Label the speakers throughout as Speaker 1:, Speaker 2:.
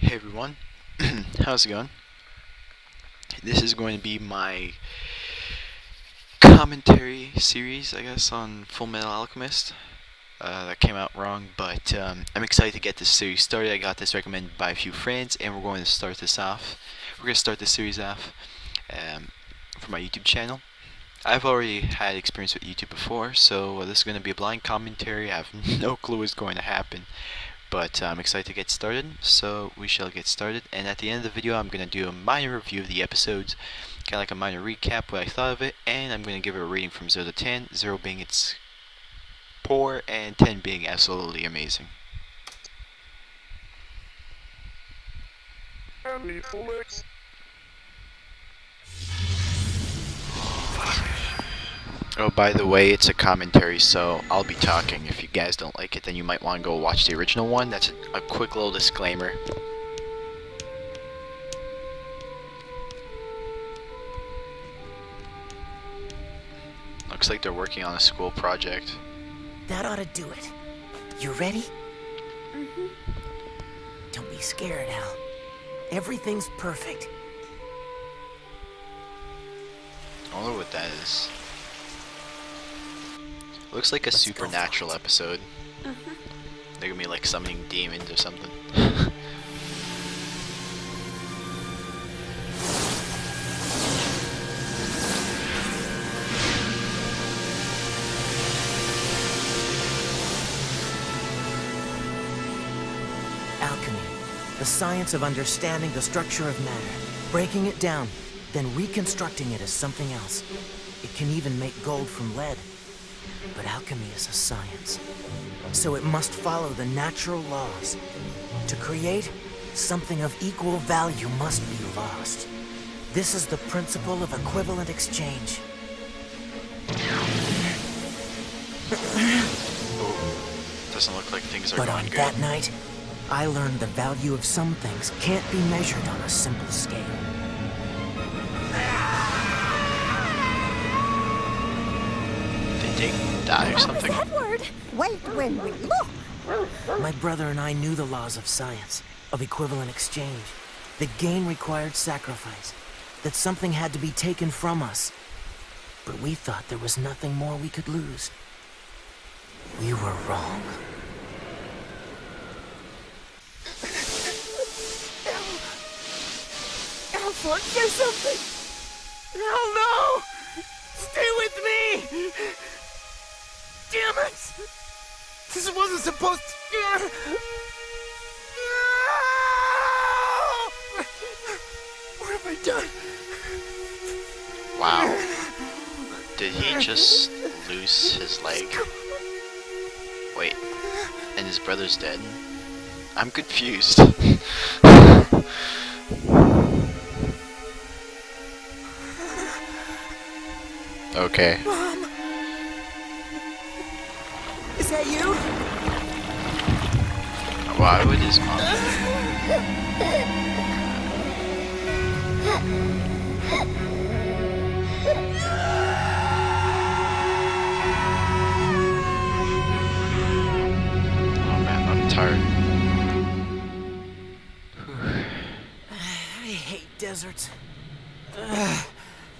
Speaker 1: Hey everyone, how's it going? This is going to be my commentary series, I guess, on Fullmetal Alchemist. That came out wrong, but I'm excited to get this series started. I got this recommended by a few friends, and we're going to start this off. We're going to start this series off for my YouTube channel. I've already had experience with YouTube before, so this is going to be a blind commentary. I have no clue what's going to happen. But I'm excited to get started, so we shall get started. And at the end of the video, I'm going to do a minor review of the episodes, kind of like a minor recap, what I thought of it, and I'm going to give it a rating from 0 to 10, 0 being it's poor, and 10 being absolutely amazing. Oh, by the way, it's a commentary, so I'll be talking. If you guys don't like it, then you might want to go watch the original one. That's a quick little disclaimer. Looks like they're working on a school project.
Speaker 2: That ought to do it. You ready?
Speaker 3: Mm-hmm.
Speaker 2: Don't be scared, Al. Everything's perfect.
Speaker 1: I wonder what that is. Looks like a supernatural episode. They're gonna be like summoning demons or something.
Speaker 2: Alchemy, the science of understanding the structure of matter, breaking it down, then reconstructing it as something else. It can even make gold from lead. But alchemy is a science, so it must follow the natural laws. To create, something of equal value must be lost. This is the principle of equivalent exchange.
Speaker 1: Doesn't look like things are
Speaker 2: But
Speaker 1: going
Speaker 2: on
Speaker 1: good.
Speaker 2: that night, I learned the value of some things can't be measured on a simple scale.
Speaker 1: Did they die or something?
Speaker 3: What was that word? Wait when we look.
Speaker 2: My brother and I knew the laws of science, of equivalent exchange, that gain required sacrifice, that something had to be taken from us. But we thought there was nothing more we could lose. We were wrong.
Speaker 4: Alpha, do something! Hell no! Stay with me! Damn it! This wasn't supposed to... What have I done?
Speaker 1: Wow. Did he just lose his leg? Wait, and his brother's dead? I'm confused. Okay.
Speaker 4: Mom! Is that you?
Speaker 1: Why would his mom? Oh man, I'm tired.
Speaker 2: I hate deserts.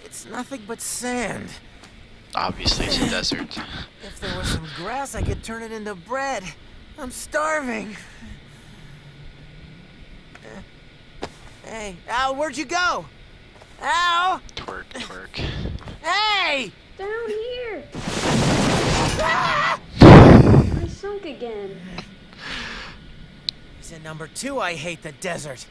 Speaker 2: It's nothing but sand.
Speaker 1: Obviously, it's a desert.
Speaker 2: If there was some grass, I could turn it into bread. I'm starving. Hey, Al, where'd you go? Al!
Speaker 1: Twerk, twerk.
Speaker 2: Hey!
Speaker 3: Down here. I sunk again.
Speaker 2: Reason number 2, I hate the desert.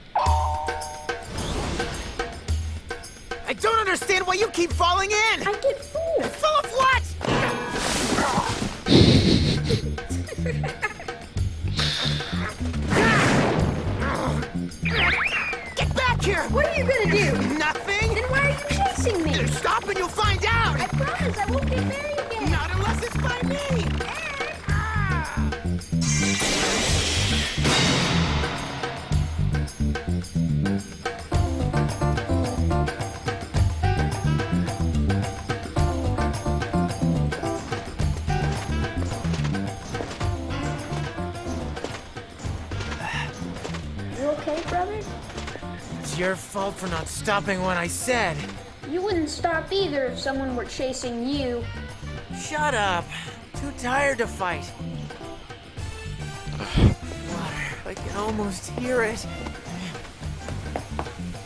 Speaker 2: I don't understand why you keep falling in!
Speaker 3: I get fooled.
Speaker 2: Full of what? Get back here!
Speaker 3: What are you gonna do?
Speaker 2: Nothing!
Speaker 3: Then why are you chasing me?
Speaker 2: Stop and you'll find out!
Speaker 3: I promise I won't get there again.
Speaker 2: Not unless it's by me!
Speaker 3: You okay, bro? brother?
Speaker 2: It's your fault for not stopping when I said.
Speaker 3: You wouldn't stop either if someone were chasing you.
Speaker 2: Shut up. Too tired to fight. Water. I can almost hear it.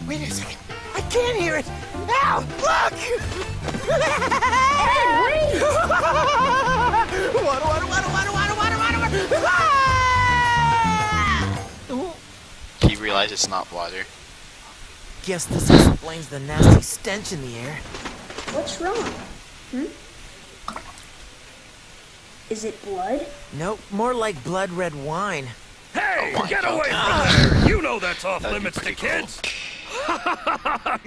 Speaker 2: Wait a second. I can't hear it. Ow! Look!
Speaker 3: Ed, wait!
Speaker 2: Water! Ah!
Speaker 1: He realized it's not water.
Speaker 2: Guess this explains the nasty stench in the air.
Speaker 3: What's wrong? Is it blood?
Speaker 2: Nope, more like blood red wine.
Speaker 5: Hey,
Speaker 1: Oh my
Speaker 5: get
Speaker 1: God.
Speaker 5: away from there! You know that's off
Speaker 1: That'd be
Speaker 5: limits to
Speaker 1: pretty cool.
Speaker 5: kids.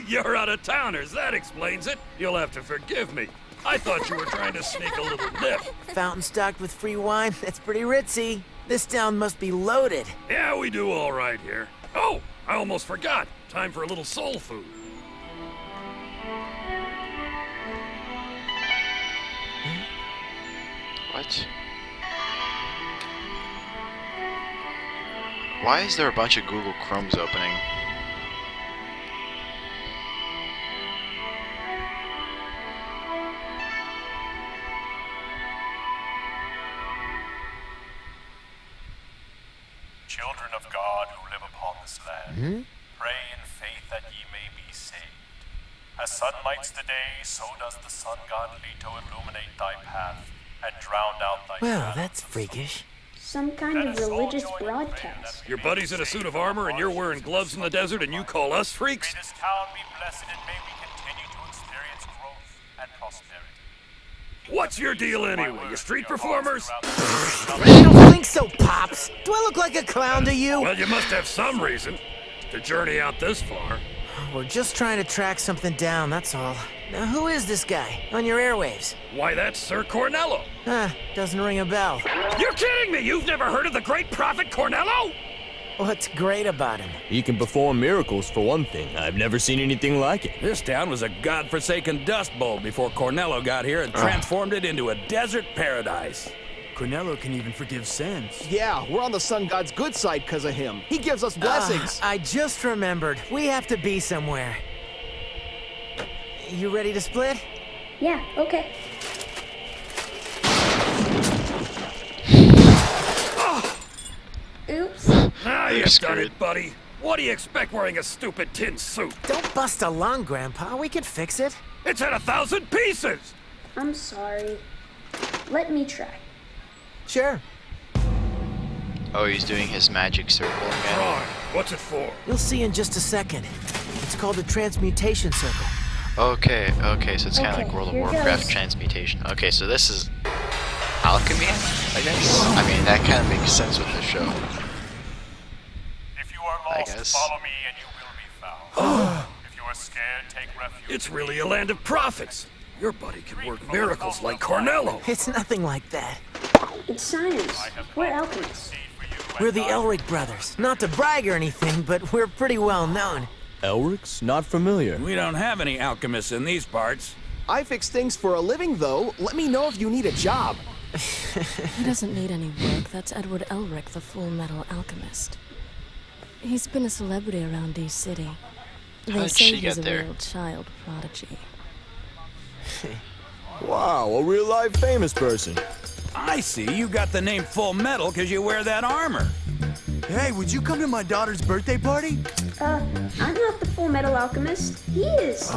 Speaker 5: You're out of towners, that explains it. You'll have to forgive me. I thought you were trying to sneak a little nip.
Speaker 2: Fountain stocked with free wine? That's pretty ritzy. This town must be loaded.
Speaker 5: Yeah, we do all right here. Oh, I almost forgot. Time for a little soul food.
Speaker 1: What? Why is there a bunch of Google Chromes opening?
Speaker 6: Children of God who live upon this land, pray in faith that ye may be saved. As sun lights the day, so does the sun god Leto illuminate thy path and drown out thy
Speaker 2: Well,
Speaker 6: shadow.
Speaker 2: that's freakish.
Speaker 3: Some kind of religious broadcast.
Speaker 5: Your buddy's in a suit of armor and you're wearing gloves in the desert and you call us freaks?
Speaker 6: May this town be blessed and may we continue to experience growth and prosperity.
Speaker 5: What's your deal anyway? You street performers?
Speaker 2: I don't think so, Pops. Do I look like a clown to you?
Speaker 5: Well, you must have some reason to journey out this far.
Speaker 2: We're just trying to track something down, that's all. Now, who is this guy on your airwaves?
Speaker 5: Why, that's Sir Cornello.
Speaker 2: Doesn't ring a bell.
Speaker 5: You're kidding me! You've never heard of the great prophet Cornello?
Speaker 2: What's great about him?
Speaker 7: He can perform miracles, for one thing. I've never seen anything like it.
Speaker 8: This town was a godforsaken dust bowl before Cornello got here and transformed it into a desert paradise.
Speaker 9: Cornello can even forgive sins.
Speaker 4: Yeah, we're on the sun god's good side because of him. He gives us blessings.
Speaker 2: I just remembered. We have to be somewhere. You ready to split?
Speaker 3: Yeah, okay. Oops.
Speaker 5: Ah,
Speaker 1: You're
Speaker 5: you've done
Speaker 1: screwed.
Speaker 5: it, buddy. What do you expect wearing a stupid tin suit?
Speaker 2: Don't bust a lung, Grandpa. We can fix it.
Speaker 5: It's in 1,000 pieces!
Speaker 3: I'm sorry. Let me try.
Speaker 2: Sure.
Speaker 1: Oh, he's doing his magic circle again.
Speaker 5: Wrong. What's it for?
Speaker 2: You'll see in just a second. It's called the transmutation circle.
Speaker 1: Okay, so it's kind of
Speaker 3: Okay,
Speaker 1: like World of
Speaker 3: here
Speaker 1: Warcraft
Speaker 3: goes.
Speaker 1: transmutation. Okay, so this is alchemy, I guess? I mean, that kind of makes sense with the show.
Speaker 6: If you are
Speaker 1: I
Speaker 6: lost,
Speaker 1: guess.
Speaker 6: follow me and you will be found. If you are scared, take refuge.
Speaker 5: It's really a land of prophets. Your buddy can work miracles like Cornello.
Speaker 2: It's nothing like that.
Speaker 3: It's science. We're alchemists.
Speaker 2: We're the Elric Brothers. Not to brag or anything, but we're pretty well known.
Speaker 7: Elric's? Not familiar.
Speaker 8: We don't have any alchemists in these parts.
Speaker 4: I fix things for a living, though. Let me know if you need a job.
Speaker 10: He doesn't need any work. That's Edward Elric, the Fullmetal Alchemist. He's been a celebrity around D City. They
Speaker 1: did
Speaker 10: say
Speaker 1: she
Speaker 10: he's
Speaker 1: get
Speaker 10: a
Speaker 1: there?
Speaker 10: real child prodigy.
Speaker 7: Wow, a real life famous person.
Speaker 8: I see you got the name Full Metal because you wear that armor.
Speaker 9: Hey, would you come to my daughter's birthday party?
Speaker 3: I'm not the Full Metal Alchemist. He is.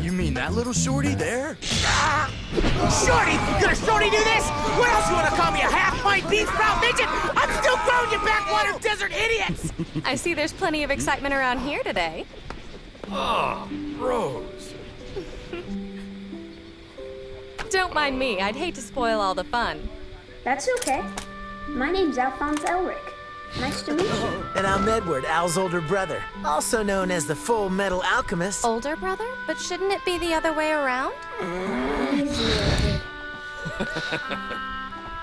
Speaker 9: You mean that little shorty there?
Speaker 2: Shorty! Gonna Shorty do this? What else you wanna call me, a half-pint beef sprout midget? I'm still growing, you backwater desert idiots!
Speaker 11: I see there's plenty of excitement around here today.
Speaker 5: Ah, Rose.
Speaker 11: Don't mind me. I'd hate to spoil all the fun.
Speaker 3: That's okay. My name's Alphonse Elric. Nice to meet you.
Speaker 2: And I'm Edward, Al's older brother, also known as the Full Metal Alchemist.
Speaker 11: Older brother? But shouldn't it be the other way around?
Speaker 3: Easy.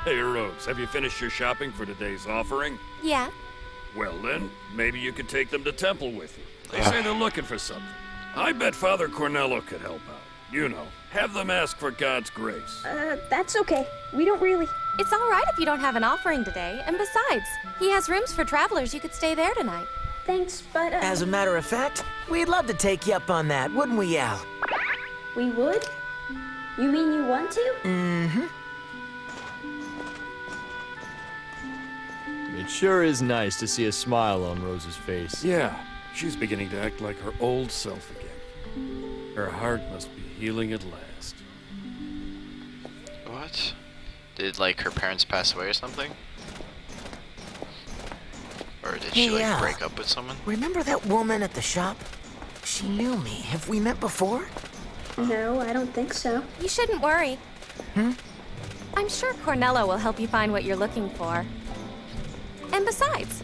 Speaker 5: Hey, Rose, have you finished your shopping for today's offering?
Speaker 11: Yeah.
Speaker 5: Well then, maybe you could take them to temple with you. They say they're looking for something. I bet Father Cornello could help out. You know, have them ask for God's grace.
Speaker 3: That's okay. We don't really.
Speaker 11: It's all right if you don't have an offering today. And besides, he has rooms for travelers. You could stay there tonight.
Speaker 3: Thanks, but,
Speaker 2: As a matter of fact, we'd love to take you up on that, wouldn't we, Al?
Speaker 3: We would? You mean you want to?
Speaker 2: Mm-hmm.
Speaker 7: It sure is nice to see a smile on Rose's face.
Speaker 5: Yeah, she's beginning to act like her old self again. Her heart must be healing at last.
Speaker 1: What? Did, like, her parents pass away or something? Or did she, like, break up with someone?
Speaker 2: Remember that woman at the shop? She knew me. Have we met before?
Speaker 3: No, I don't think so.
Speaker 11: You shouldn't worry. I'm sure Cornello will help you find what you're looking for. And besides,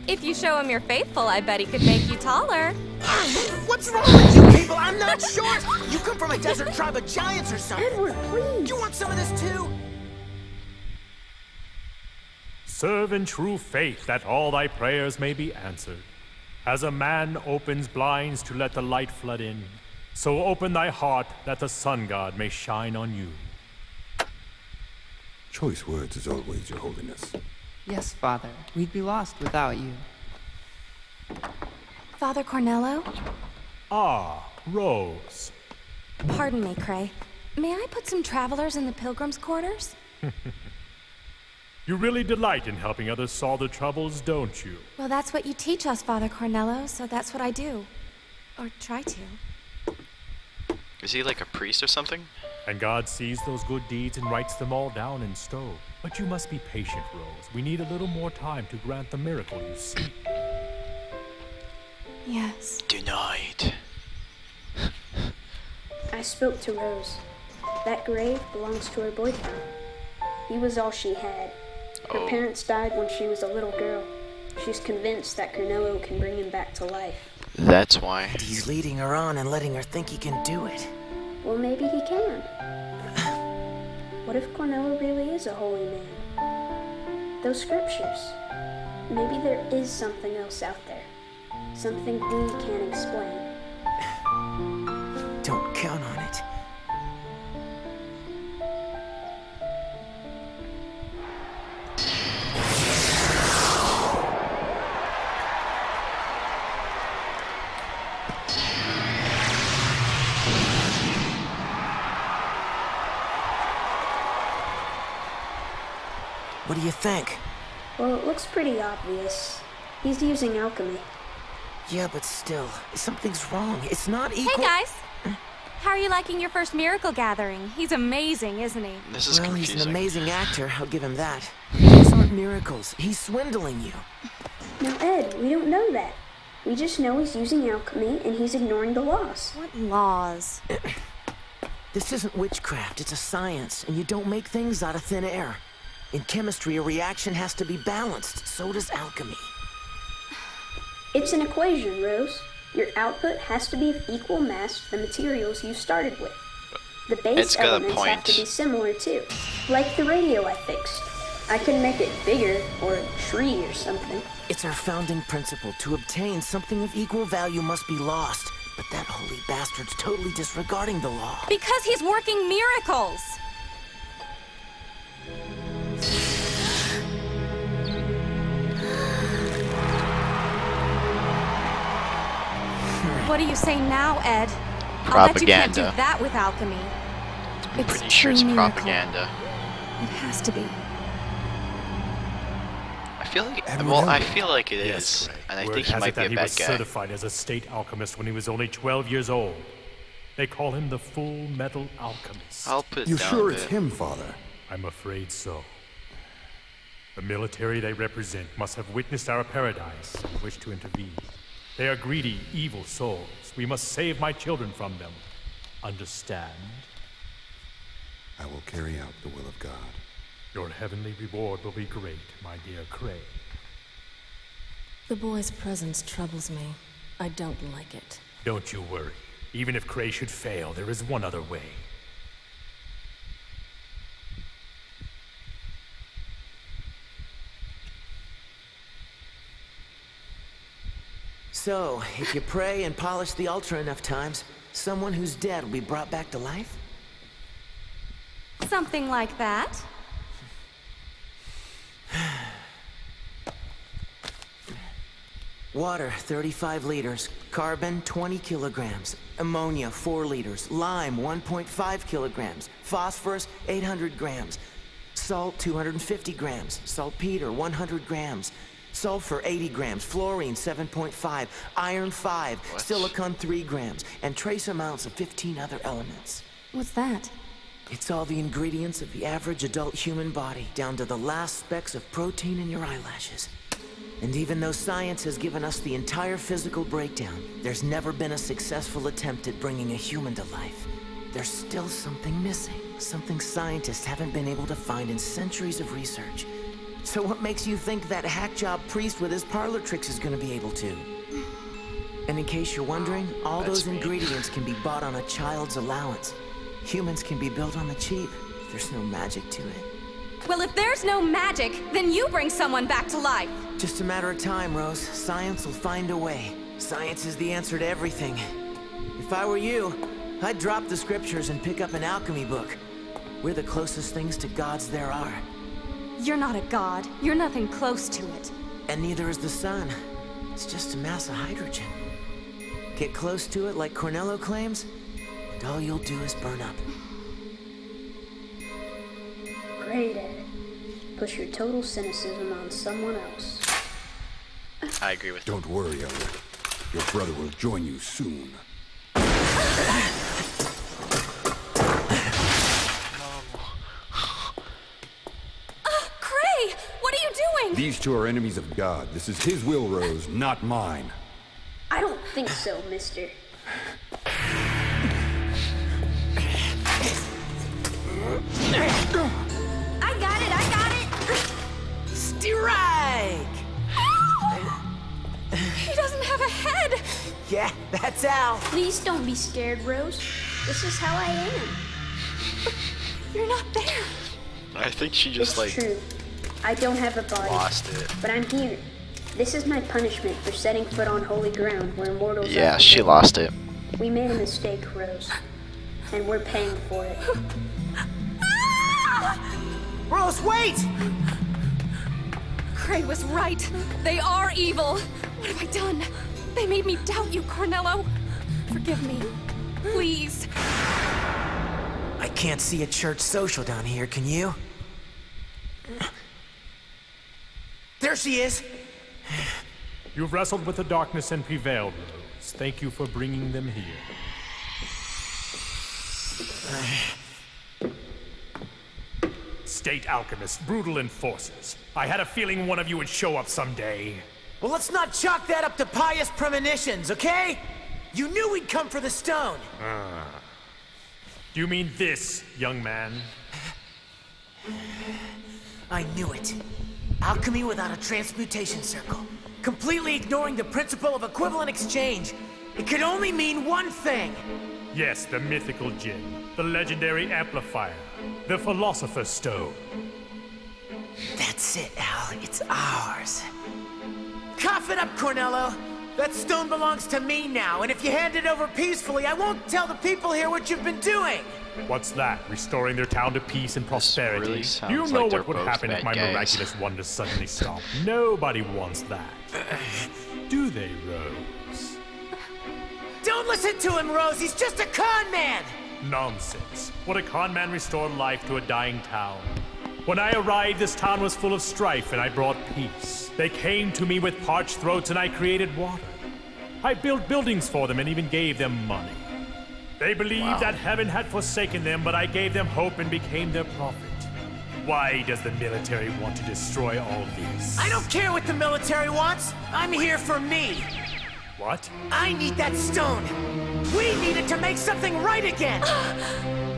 Speaker 11: if you show him you're faithful, I bet he could make you taller.
Speaker 2: What's wrong with you people? I'm not short! You come from a desert tribe of giants or something!
Speaker 3: Edward, please!
Speaker 2: You want some of this too?
Speaker 12: Serve in true faith that all thy prayers may be answered. As a man opens blinds to let the light flood in, so open thy heart that the sun god may shine on you.
Speaker 13: Choice words as always, Your Holiness.
Speaker 14: Yes, Father. We'd be lost without you.
Speaker 11: Father Cornello?
Speaker 12: Ah, Rose.
Speaker 11: Pardon me, Cray. May I put some travelers in the pilgrims' quarters?
Speaker 12: You really delight in helping others solve their troubles, don't you?
Speaker 11: Well, that's what you teach us, Father Cornello, so that's what I do. Or try to.
Speaker 1: Is he like a priest or something?
Speaker 12: And God sees those good deeds and writes them all down in stone. But you must be patient, Rose. We need a little more time to grant the miracle you seek.
Speaker 11: Yes.
Speaker 1: Denied.
Speaker 3: I spoke to Rose. That grave belongs to her boyfriend. He was all she had. Her parents died when she was a little girl. She's convinced that Cornello can bring him back to life.
Speaker 1: That's why.
Speaker 2: And he's leading her on and letting her think he can do it.
Speaker 3: Well, maybe he can. What if Cornello really is a holy man? Those scriptures. Maybe there is something else out there. Something we can't explain.
Speaker 2: Don't count on it. What do you think?
Speaker 3: Well, it looks pretty obvious. He's using alchemy.
Speaker 2: Yeah, but still, something's wrong. It's not equal.
Speaker 11: Hey, guys! How are you liking your first miracle gathering? He's amazing, isn't he?
Speaker 1: This is
Speaker 2: well,
Speaker 1: confusing.
Speaker 2: He's an amazing actor, I'll give him that. These aren't miracles. He's swindling you.
Speaker 3: Now, Ed, we don't know that. We just know he's using alchemy and he's ignoring the laws.
Speaker 11: What laws?
Speaker 2: This isn't witchcraft, it's a science, and you don't make things out of thin air. In chemistry, a reaction has to be balanced. So does alchemy.
Speaker 3: It's an equation, Rose. Your output has to be of equal mass to the materials you started with. The base elements have to be similar too. Like the radio I fixed. I can make it bigger, or a tree or something.
Speaker 2: It's our founding principle. To obtain something of equal value must be lost. But that holy bastard's totally disregarding the law.
Speaker 11: Because he's working miracles! What do you say now, Ed? I'll bet you can't do that with alchemy.
Speaker 1: I'm pretty sure it's propaganda.
Speaker 11: It has to be.
Speaker 1: I feel like, well, I feel like it is, and I think he might be a bad guy.
Speaker 12: He was certified as a state alchemist when he was only 12 years old. They call him the Fullmetal Alchemist.
Speaker 1: I'll put it
Speaker 13: You
Speaker 1: down
Speaker 13: sure
Speaker 1: a
Speaker 13: it's
Speaker 1: bit.
Speaker 13: him, Father?
Speaker 12: I'm afraid so. The military they represent must have witnessed our paradise and wish to intervene. They are greedy, evil souls. We must save my children from them. Understand?
Speaker 13: I will carry out the will of God.
Speaker 12: Your heavenly reward will be great, my dear Cray.
Speaker 10: The boy's presence troubles me. I don't like it.
Speaker 12: Don't you worry. Even if Cray should fail, there is one other way.
Speaker 2: So, if you pray and polish the altar enough times, someone who's dead will be brought back to life?
Speaker 11: Something like that.
Speaker 2: Water, 35 liters. Carbon, 20 kilograms. Ammonia, 4 liters. Lime, 1.5 kilograms. Phosphorus, 800 grams. Salt, 250 grams. Saltpeter, 100 grams. Sulfur, 80 grams. Fluorine, 7.5. Iron, 5.
Speaker 1: What?
Speaker 2: Silicon, 3 grams. And trace amounts of 15 other elements.
Speaker 10: What's that?
Speaker 2: It's all the ingredients of the average adult human body, down to the last specks of protein in your eyelashes. And even though science has given us the entire physical breakdown, there's never been a successful attempt at bringing a human to life. There's still something missing, something scientists haven't been able to find in centuries of research. So what makes you think that hackjob priest with his parlor tricks is gonna be able to? And in case you're wondering, all
Speaker 1: That's
Speaker 2: those
Speaker 1: me.
Speaker 2: ingredients can be bought on a child's allowance. Humans can be built on the cheap. There's no magic to it.
Speaker 11: Well, if there's no magic, then you bring someone back to life.
Speaker 2: Just a matter of time, Rose. Science will find a way. Science is the answer to everything. If I were you, I'd drop the scriptures and pick up an alchemy book. We're the closest things to gods there are.
Speaker 11: You're not a god. You're nothing close to it.
Speaker 2: And neither is the sun. It's just a mass of hydrogen. Get close to it like Cornello claims, and all you'll do is burn up.
Speaker 3: Great, Ed. Push your total cynicism on someone else.
Speaker 1: I agree with
Speaker 13: Don't worry, Elric. Your brother will join you soon.
Speaker 11: Cray! What are you doing?
Speaker 13: These two are enemies of God. This is his will, Rose, not mine.
Speaker 3: I don't think so, mister.
Speaker 11: I got it!
Speaker 2: Strike!
Speaker 11: He doesn't have a head!
Speaker 2: Yeah, that's Al.
Speaker 3: Please don't be scared, Rose. This is how I am.
Speaker 11: You're not there.
Speaker 1: I think she just
Speaker 3: It's
Speaker 1: like
Speaker 3: true. I don't have a body,
Speaker 1: lost it.
Speaker 3: but I'm here. This is my punishment for setting foot on holy ground where mortals
Speaker 1: Yeah,
Speaker 3: are
Speaker 1: she
Speaker 3: forbidden.
Speaker 1: lost it.
Speaker 3: We made a mistake, Rose, and we're paying for it.
Speaker 2: Rose, wait!
Speaker 11: Cray was right. They are evil. What have I done? They made me doubt you, Cornello. Forgive me. Please.
Speaker 2: I can't see a church social down here, can you? There she is!
Speaker 12: You've wrestled with the darkness and prevailed, Rose. Thank you for bringing them here. State alchemists, brutal enforcers. I had a feeling one of you would show up someday.
Speaker 2: Well, let's not chalk that up to pious premonitions, okay? You knew we'd come for the stone!
Speaker 12: Do you mean this, young man?
Speaker 2: I knew it. Alchemy without a transmutation circle. Completely ignoring the principle of equivalent exchange. It could only mean one thing.
Speaker 12: Yes, the mythical gem, the legendary amplifier, the Philosopher's Stone.
Speaker 2: That's it, Al. It's ours. Cough it up, Cornello. That stone belongs to me now, and if you hand it over peacefully, I won't tell the people here what you've been doing.
Speaker 12: What's that? Restoring their town to peace and prosperity?
Speaker 1: really sounds
Speaker 12: You know
Speaker 1: like they're
Speaker 12: what would
Speaker 1: both
Speaker 12: happen if
Speaker 1: bad
Speaker 12: my
Speaker 1: guys.
Speaker 12: miraculous wonders suddenly stopped. Nobody wants that. Do they, Rose?
Speaker 2: Don't listen to him, Rose. He's just a con man.
Speaker 12: Nonsense. Would a con man restore life to a dying town? When I arrived, this town was full of strife, and I brought peace. They came to me with parched throats, and I created water. I built buildings for them and even gave them money. They believed that heaven had forsaken them, but I gave them hope and became their prophet. Why does the military want to destroy all this?
Speaker 2: I don't care what the military wants. I'm here for me.
Speaker 12: What?
Speaker 2: I need that stone. We need it to make something right again.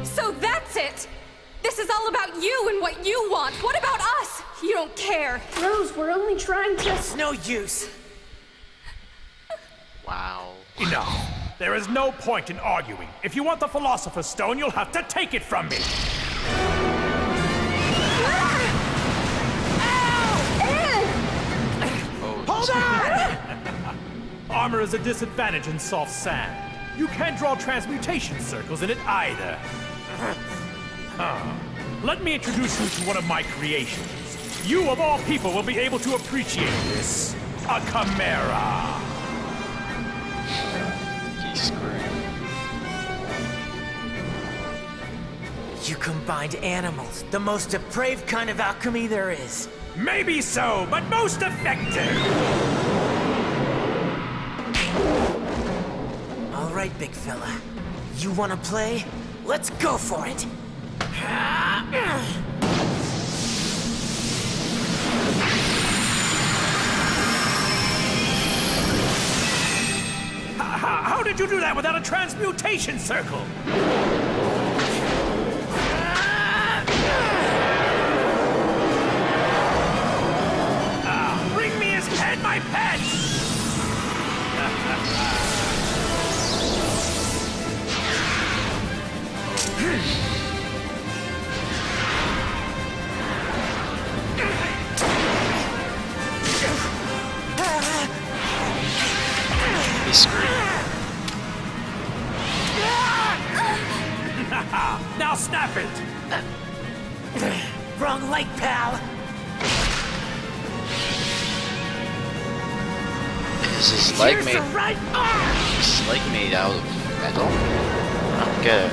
Speaker 11: So that's it. This is all about you and what you want. What about us? You don't care.
Speaker 3: Rose, we're only trying to...
Speaker 2: It's no use.
Speaker 1: Wow.
Speaker 12: Enough. There is no point in arguing. If you want the Philosopher's Stone, you'll have to take it from me.
Speaker 2: Hold on!
Speaker 12: Armor is a disadvantage in soft sand. You can't draw transmutation circles in it either. Let me introduce you to one of my creations. You, of all people, will be able to appreciate this.
Speaker 8: Acuff Mare.
Speaker 1: He's screwed.
Speaker 2: You combined animals, the most depraved kind of alchemy there is.
Speaker 8: Maybe so, but most effective.
Speaker 2: All right, big fella. You wanna play? Let's go for it.
Speaker 8: How did you do that without a transmutation circle? Bring me his head, my pet!
Speaker 1: He's screwed.
Speaker 8: Now snap it!
Speaker 2: Wrong light, pal.
Speaker 1: Is his leg
Speaker 2: Here's
Speaker 1: made?
Speaker 2: the right arm.
Speaker 1: Is his leg made out of metal? I don't get it.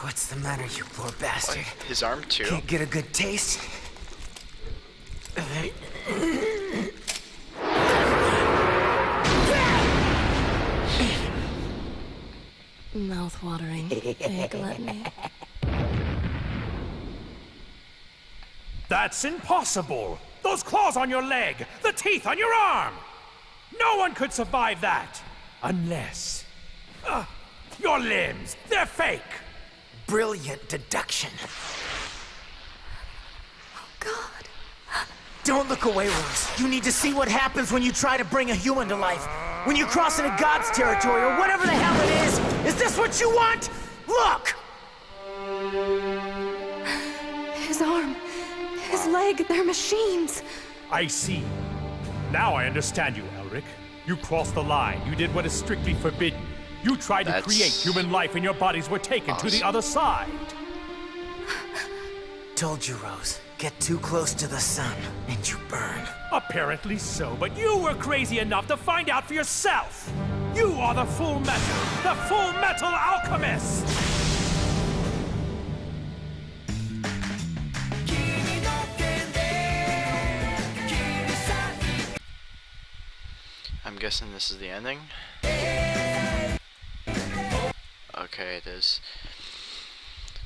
Speaker 2: What's the matter, you poor bastard?
Speaker 1: What? His arm too?
Speaker 2: Can't get a good taste?
Speaker 10: Mouth-watering. Big gluttony.
Speaker 8: That's impossible! Those claws on your leg! The teeth on your arm! No one could survive that! Unless... your limbs! They're fake!
Speaker 2: Brilliant deduction.
Speaker 10: Oh, God.
Speaker 2: Don't look away, Rose. You need to see what happens when you try to bring a human to life. When you cross into God's territory, or whatever the hell it is. Is this what you want? Look!
Speaker 10: His arm. His leg. They're machines.
Speaker 12: I see. Now I understand you, Elric. You crossed the line. You did what is strictly forbidden. You tried to create human life and your bodies were taken to the other side.
Speaker 2: Told you, Rose. Get too close to the sun, and you burn.
Speaker 12: Apparently so, but you were crazy enough to find out for yourself. You are the Fullmetal Alchemist!
Speaker 1: I'm guessing this is the ending. Okay, it is.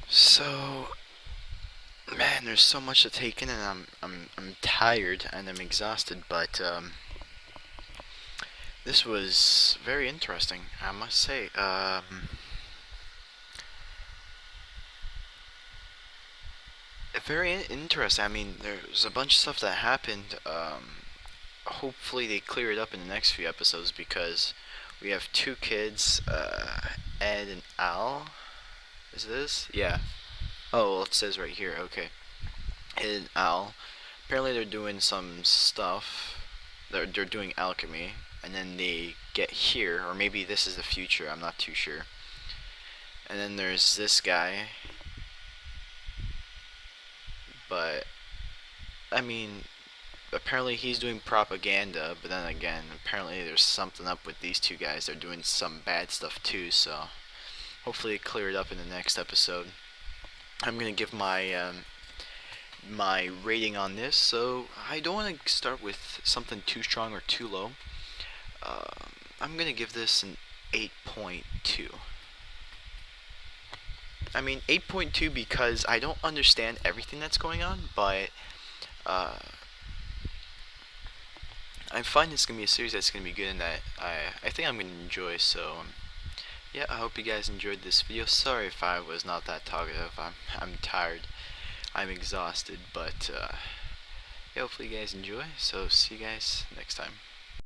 Speaker 1: So, man, there's so much to take in, and I'm tired and I'm exhausted. But this was very interesting, I must say. Very interesting. I mean, there's a bunch of stuff that happened. Hopefully they clear it up in the next few episodes, because we have two kids, Ed and Al. Is this? Yeah. Oh, well, it says right here. Okay. Ed and Al. Apparently they're doing some stuff. They're doing alchemy, and then they get here, or maybe this is the future. I'm not too sure. And then there's this guy. But I mean, apparently he's doing propaganda, but then again, apparently there's something up with these two guys. They're doing some bad stuff too, so hopefully it clear it up in the next episode. I'm gonna give my my rating on this, so I don't want to start with something too strong or too low. I'm gonna give this an 8.2. I mean 8.2 because I don't understand everything that's going on, but I find it's going to be a series that's going to be good and that I think I'm going to enjoy. So yeah, I hope you guys enjoyed this video. Sorry if I was not that talkative. I'm tired. I'm exhausted, but yeah, hopefully you guys enjoy. So see you guys next time.